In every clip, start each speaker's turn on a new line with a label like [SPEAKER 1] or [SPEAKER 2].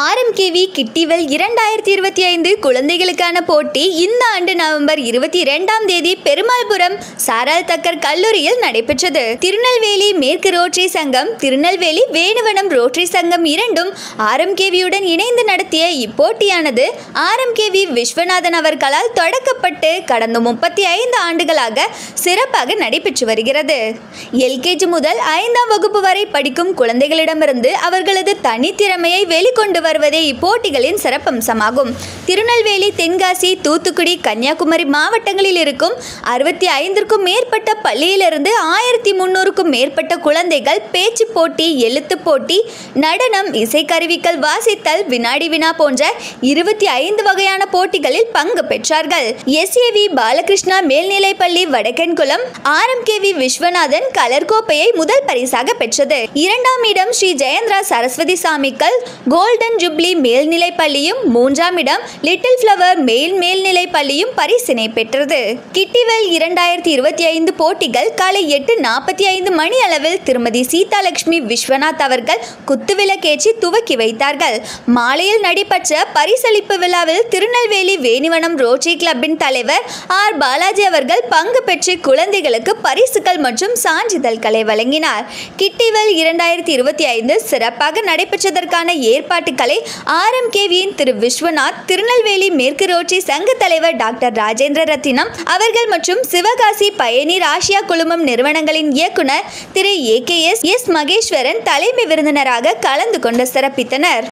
[SPEAKER 1] RMKV கிட்டிவெல் 2025 குழந்தைகளுக்கான போட்டி இந்த ஆண்டு நவம்பர் 22ஆம் தேதி பெருமாள்புரம் சாரால் தக்கர் கல்லூரியில் நடைபெற்றது. திருநெல்வேலி மேற்கு ரோட்டரி சங்கம், திருநெல்வேலி வேணுவனம் ரோட்டரி சங்கம் இரண்டும் RMKVயுடன் இணைந்து நடத்திய இப்போட்டியானது RMKV விஸ்வநாதன் அவர்களால் தொடக்கப்பட்டு கடந்த 35 ஆண்டுகளாக சிறப்பாக நடைபெற்று வருகிறது. LKG முதல் 5ஆம் வகுப்பு வரை படிக்கும் குழந்தைகளிடமிருந்து அவர்களது தனித்திறமையை வெளிக்கொண்டு வருவதே இப்போட்டிகளின் சிறப்பம்சமாகும். திருநெல்வேலி, தென்காசி, தூத்துக்குடி, கன்னியாகுமரி மாவட்டங்களில் இருக்கும் 65க்கும் மேற்பட்ட பள்ளியிலிருந்து 1300க்கும் மேற்பட்ட குழந்தைகள் பேச்சு போட்டி, எழுத்து போட்டி, நடனம், இசைக்கருவிகள் வாசித்தல், வினாடி வினா போன்ற 25 வகையான போட்டிகளில் பங்கு பெற்றார்கள். SAV பாலகிருஷ்ணா மேல்நிலைப்பள்ளி வடக்கன்குளம் RMKV விஸ்வநாதன் கலர் கோப்பையை முதல் பரிசாக பெற்றது. 2ஆம் இடம் ஸ்ரீ ஜெயந்திரா சரஸ்வதி சாமிக்கல் கோல்டன் ஜூப்ளி மேல்நிலைப்பள்ளியும், 3ஆம் இடம் லிட்டில் ஃப்ளவர் மேல்நிலைப் பள்ளியும் பரிசினை பெற்றது. கிட்டிவெல் 2025 போட்டிகள் காலை 8:45 மணி அளவில் திருமதி சீதாலட்சுமி விஸ்வநாத் அவர்கள் குத்துவிளக்கேற்றி துவக்கி வைத்தார்கள். மாலையில் நடைபெற்ற பரிசளிப்பு விழாவில் திருநெல்வேலி வேணுவனம் ரோட்டரி கிளப்பின் தலைவர் R பாலாஜி அவர்கள் பங்கு பெற்று குழந்தைகளுக்கு பரிசுகள் மற்றும் சான்றிதழ்களை வழங்கினார். கிட்டிவெல் 2025 சிறப்பாக நடைபெற்றதற்கான ஏற்பாட்டுகளை RMKVயின் திரு விஸ்வநாத், திருநெல்வேலி மேற்கு ரோட்டரி சங்க தலைவர் டாக்டர் ராஜேந்திர ரத்தினம் அவர்கள் மற்றும் சிவகாசி பயனீர் ஆசியா குழுமம் நிறுவனங்களின் இயக்குனர் திரு AKS மகேஸ்வரன் தலைமை விருந்தினராக கலந்து கொண்டு சிறப்பித்தனர்.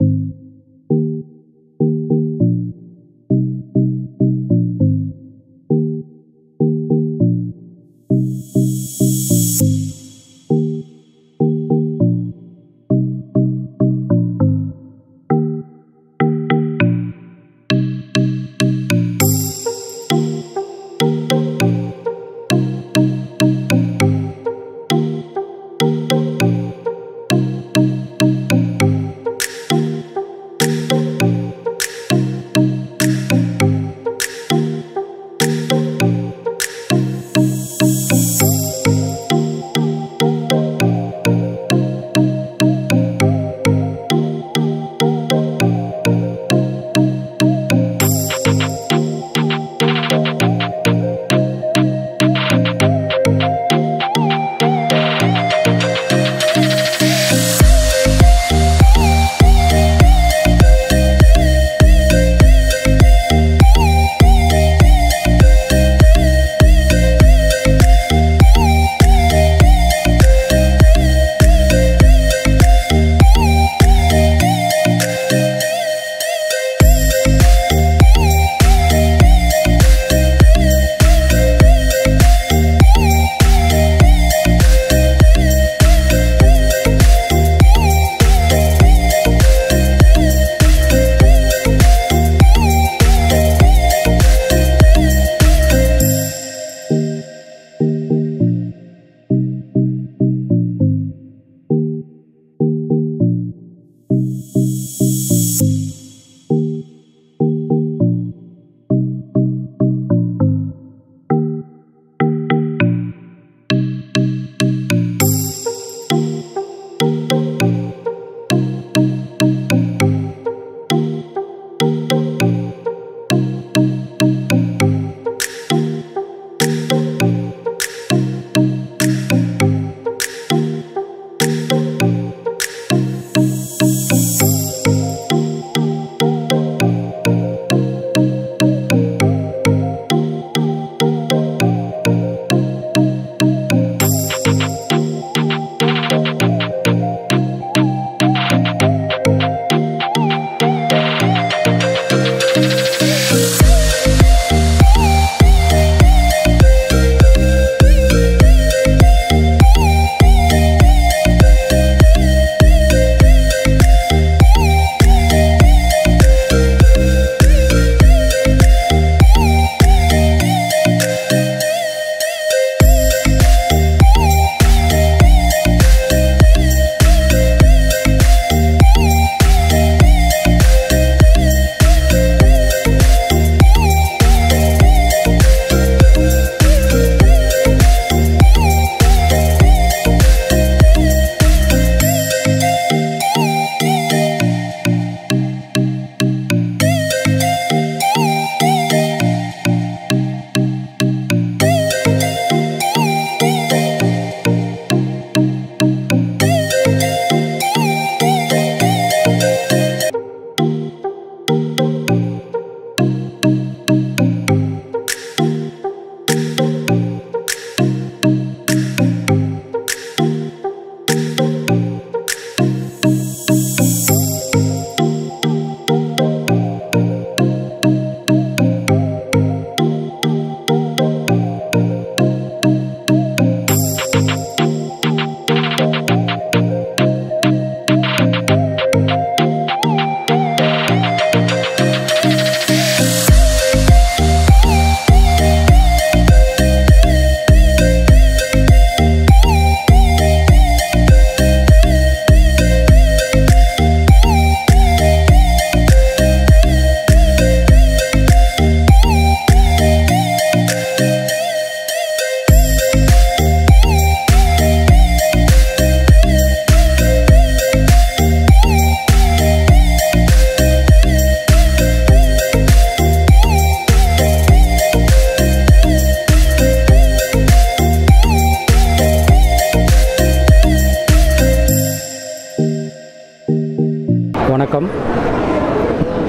[SPEAKER 2] வருடம்,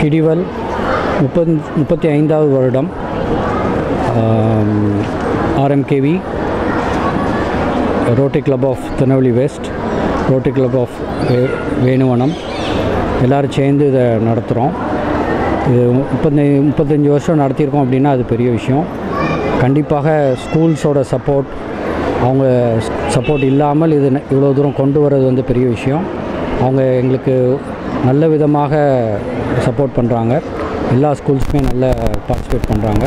[SPEAKER 2] கிடிவல் 35வது வருடம், RMKV rotary club of Tirunelveli west, rotary club of Venuvanam எல்லோரும் சேர்ந்து இதை நடத்துகிறோம். இது 35 வருஷம் நடத்தியிருக்கோம் அப்படின்னா அது பெரிய விஷயம். கண்டிப்பாக ஸ்கூல்ஸோட சப்போர்ட், அவங்க சப்போர்ட் இல்லாமல் இது இவ்வளோ தூரம் கொண்டு வர்றது வந்து பெரிய விஷயம். அவங்க எங்களுக்கு நல்ல விதமாக சப்போர்ட் பண்ணுறாங்க. எல்லா ஸ்கூல்ஸுமே நல்ல பார்ட்டிசிபேட் பண்ணுறாங்க.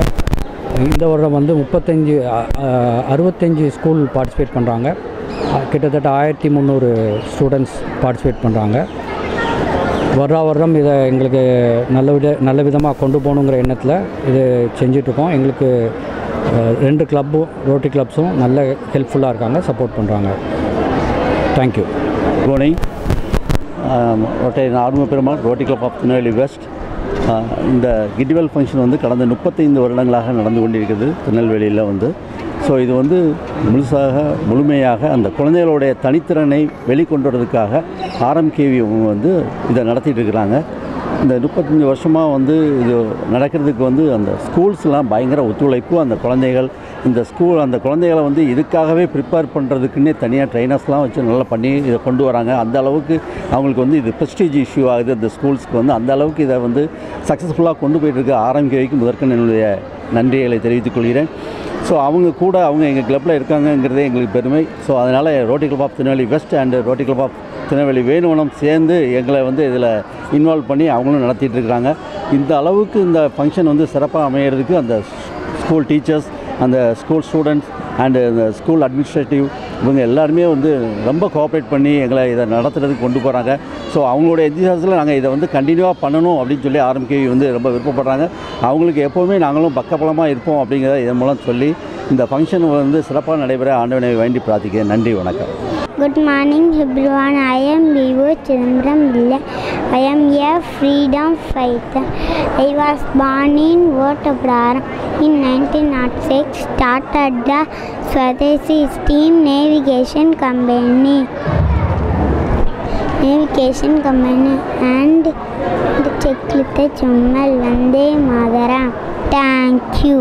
[SPEAKER 2] இந்த வருடம் வந்து 65 ஸ்கூல் பார்ட்டிசிபேட் பண்ணுறாங்க. கிட்டத்தட்ட 1300 ஸ்டூடெண்ட்ஸ் பார்ட்டிசிபேட் பண்ணுறாங்க. வருடம் இதை எங்களுக்கு நல்ல விதமாக கொண்டு போகணுங்கிற எண்ணத்தில் இது செஞ்சிட்ருக்கோம். எங்களுக்கு 2 கிளப்பும் ரோட்டரி கிளப்ஸும் நல்ல ஹெல்ப்ஃபுல்லாக இருக்காங்க, சப்போர்ட் பண்ணுறாங்க. Thank you.
[SPEAKER 3] Good morning. Rotary Arumuga Perumal, rotary club of Tirunelveli west. இந்த கிட்வெல் ஃபங்க்ஷன் வந்து கடந்த 35 வருடங்களாக நடந்து கொண்டிருக்கிறது திருநெல்வேலியில் வந்து. ஸோ இது வந்து முழுமையாக அந்த குழந்தைகளுடைய தனித்திறனை வெளிக்கொண்டு வரதுக்காக RMKV வந்து இதை நடத்திட்டு இருக்கிறாங்க. இந்த 35 வருஷமாக வந்து இது நடக்கிறதுக்கு வந்து அந்த ஸ்கூல்ஸ்லாம் பயங்கர ஒத்துழைப்பு. அந்த குழந்தைகள் அந்த குழந்தைகளை வந்து இதுக்காகவே ப்ரிப்பேர் பண்ணுறதுக்குன்னே தனியாக ட்ரைனர்ஸ்லாம் வச்சு நல்லா பண்ணி இதை கொண்டு வராங்க. அந்த அளவுக்கு அவங்களுக்கு வந்து இது ப்ரெஸ்டீஜ் இஷ்யூ ஆகுது. அந்த ஸ்கூல்ஸ்க்கு வந்து அந்த அளவுக்கு இதை வந்து சக்ஸஸ்ஃபுல்லாக கொண்டு போயிட்டுருக்க RMKVக்கு முதற்கண் என்னுடைய நன்றிகளை தெரிவித்துக் கொள்கிறேன். ஸோ அவங்க எங்கள் கிளப்பில் இருக்காங்கங்கிறதே எங்களுக்கு பெருமை. ஸோ அதனால் rotary club of Tirunelveli west and rotary club of Tirunelveli Venuvanam சேர்ந்து எங்களை வந்து இதில் இன்வால்வ் பண்ணி அவங்களும் நடத்திட்டு இருக்கிறாங்க. இந்த அளவுக்கு இந்த ஃபங்க்ஷன் வந்து சிறப்பாக அமையிறதுக்கு அந்த ஸ்கூல் டீச்சர்ஸ், அந்த ஸ்கூல் ஸ்டூடெண்ட்ஸ் அண்டு இந்த ஸ்கூல் அட்மினிஸ்ட்ரேட்டிவ் இவங்க எல்லாருமே வந்து ரொம்ப கோஆப்ரேட் பண்ணி எங்களை இதை நடத்துறதுக்கு கொண்டு போகிறாங்க. ஸோ அவங்களுடைய எதிர்காலத்தில் நாங்கள் இதை வந்து கண்டினியூவாக பண்ணணும் அப்படின்னு சொல்லி RMKV வந்து ரொம்ப விருப்பப்படுறாங்க. அவங்களுக்கு எப்போவுமே நாங்களும் பக்கபலமாக இருப்போம் அப்படிங்கிறத இதன் மூலம் சொல்லி இந்த ஃபங்க்ஷன் வந்து சிறப்பாக நடைபெற ஆண்டவனை வேண்டி பிரார்த்திக்கிறேன். நன்றி, வணக்கம்.
[SPEAKER 4] Good morning everyone. I am Vivo Chidambaram Villa. I am a freedom fighter. I was born in Votapuram in 1906. Started the Swadeshi Steam Navigation Company and the Chekklitha Chummal Vande Mataram. Thank you.